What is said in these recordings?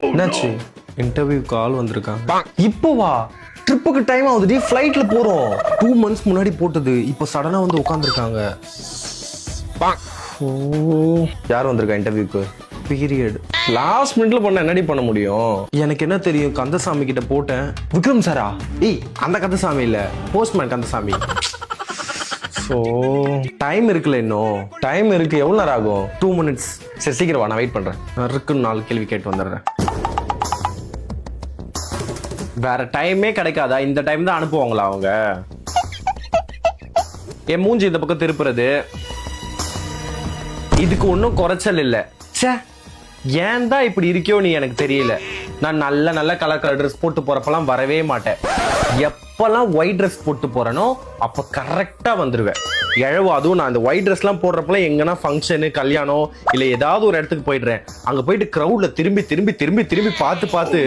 என்னாச்சு? இன்டர்வியூ கால் வந்திருக்காங்க. இப்போ வா, ட்ரிப்புக்கு டைம் ஆகுதுடி, ஃப்ளைட்ல போறோம். 2 months முன்னாடி போட்டது இப்போ சடனா வந்து உட்காந்துருக்காங்க. யார் வந்திருக்கா இன்டர்வியூக்கு? பீரியட். லாஸ்ட் மினிட்ல பண்ண என்னடி பண்ண முடியும்? எனக்கு என்ன தெரியும், கந்தசாமி கிட்ட போட்டேன். விக்ரம் சாரா? ஏய், அந்த கந்தசாமி இல்ல, போஸ்ட்மேன் கந்தசாமி. ஸோ டைம் இருக்குல்ல, இன்னும் டைம் இருக்கு. எவ்வளோ நேரம் ஆகும்? 2 minutes. சரி சீக்கிரம் வா, நான் வெயிட் பண்றேன். இருக்குன்னு 4 கேள்வி கேட்டு வந்துடுறேன். வேற டைமே கிடைக்காதா? இந்த டைம் தான் அனுப்புவாங்களா அவங்க? என் மூஞ்சி இந்த பக்கம் திருப்புறது, இதுக்கு ஒன்றும் குறைச்சல் இல்லை. ச்சே, ஏன் தான் இப்படி இருக்கியோ நீ எனக்கு தெரியல. நான் நல்ல நல்ல கலர் கலர் ட்ரெஸ் போட்டு போறப்பெல்லாம் வரவே மாட்டேன். எப்பெல்லாம் ஒயிட் ட்ரெஸ் போட்டு போறேனோ அப்ப கரெக்டா வந்துருவேன். எழவு அதுவும் நான் இந்த ஒயிட் ட்ரெஸ்லாம் போடுறப்பெல்லாம் எங்கன்னா ஃபங்க்ஷனு, கல்யாணம் இல்லை ஏதாவது ஒரு இடத்துக்கு போயிடுறேன். அங்க போயிட்டு கிரௌட்ல திரும்பி திரும்பி திரும்பி திரும்பி பார்த்து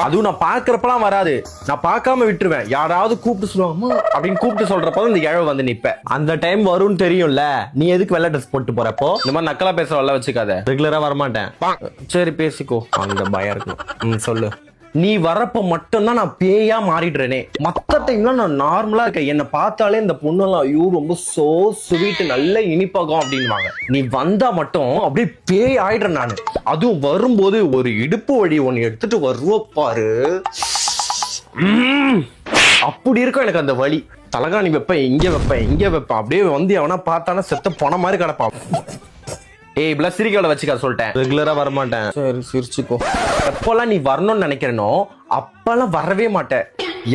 அதுவும் நான் பாக்குறப்பெல்லாம் வராது, நான் பார்க்காம விட்டுருவேன். யாராவது கூப்பிட்டு சொல்லுவாங்க அப்படின்னு கூப்பிட்டு சொல்றப்பதான் இந்த இழவு வந்து நிப்பேன். அந்த டைம் வரும்னு தெரியும்ல. நீ எதுக்கு வெள்ளை ட்ரெஸ் போட்டு போறப்போ இந்த மாதிரி நக்கலா பேசுற வெள்ள வச்சுக்காத. ரெகுலரா வரமாட்டேன். சரி பேசிக்கோ. அந்த பயம் இருக்கும். சொல்லு. நீ வரப்ப மட்டும்தான் நான் பேயா மாறிடுறேனே. மத்த டைம்லாம் நான் நார்மலா இருக்கேன். என்னை பார்த்தாலே இந்த பொண்ணெல்லாம் ஐயோ ரொம்ப சோ ஸ்வீட், நல்ல இனிப்பகம் அப்படின்வாங்க. நீ வந்தா மட்டும் அப்படியே பேய் ஆயிடுறேன் நானு. அதுவும் வரும்போது ஒரு இடுப்பு வழி ஒன்னு எடுத்துட்டு வருவ பாரு, அப்படி இருக்கும் எனக்கு அந்த வலி. தலகாணி வைப்பேன், இங்க வைப்பேன். அப்படியே வந்து எவனா பார்த்தானா செத்த போன மாதிரி கிடப்பான். ஏய், இப்பெல்லாம் சிரிக்கோட வச்சுக்க சொல்லிட்டேன். ரெகுலரா வரமாட்டேன். சரி சிரிச்சுக்கோ. எப்பெல்லாம் நீ வரணும்னு நினைக்கிறனோ அப்பெல்லாம் வரவே மாட்டேன்.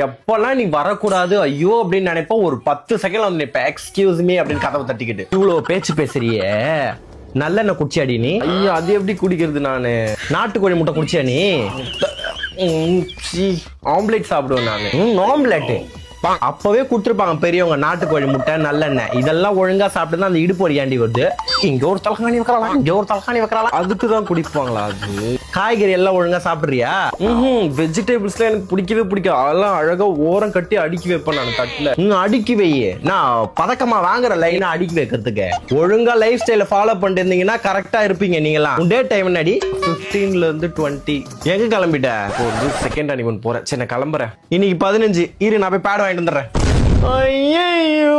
எப்பெல்லாம் நீ வரக்கூடாது ஐயோ அப்படின்னு நினைப்போம், ஒரு 10 செகண்ட்ல வந்து நினைப்பேன். எக்ஸ்கியூஸ் மீ அப்படின்னு கதவை தட்டிக்கிட்டு. இவ்வளவு பேச்சு பேசுறியே, நல்லெண்ணெய் குடிச்சியாடி நீ? ஐயோ, அது எப்படி குடிக்கிறது? நானு நாட்டுக்கோழி முட்டை குடிச்சியா நீ? ஆம்லேட் சாப்பிடுவேன் நானு. ஆம்லேட் அப்பவே கொடுத்துருப்பாங்க பெரியவங்க, நாட்டுக்கோழி முட்டை நல்லெண்ணெய். இதெல்லாம் ஒழுங்கா சாப்பிட்டு அந்த இடுப்பு வலியாண்டி வருது. இங்க ஒரு தலகாணி வைக்கலாம், இங்க ஒரு தலகாணி வைக்கலாம். அதுக்குதான் குடிப்பாங்களா? அது காய்கறி எல்லாம் ஒழுங்கா சாப்பிடுறியா? வெஜிடபிள்ஸ்லாம் எனக்கு பிடிக்கவே பிடிக்கும். அதெல்லாம் அழகா ஓரம் கட்டி அடுக்கி வைப்பேன் நான் தட்டுல. அடுக்கி வை. நான் பதக்கமா வாங்குற லைனா அடுக்கி வைக்கிறதுக்கு. ஒழுங்கா லைஃப் ஸ்டைல ஃபாலோ பண்ணிட்டு இருந்தீங்கன்னா கரெக்டா இருப்பீங்க நீங்களாம். டே டைம் என்னடி? 15ல இருந்து 20. எங்க கிளம்பிட்ட? ஒரு செகண்ட் அனிவன் போறேன். சரி நான் கிளம்புறேன். இன்னைக்கு 15. இரு, நான் போய் பேட் வாங்கிட்டு வந்துடுறேன். ஐயோ.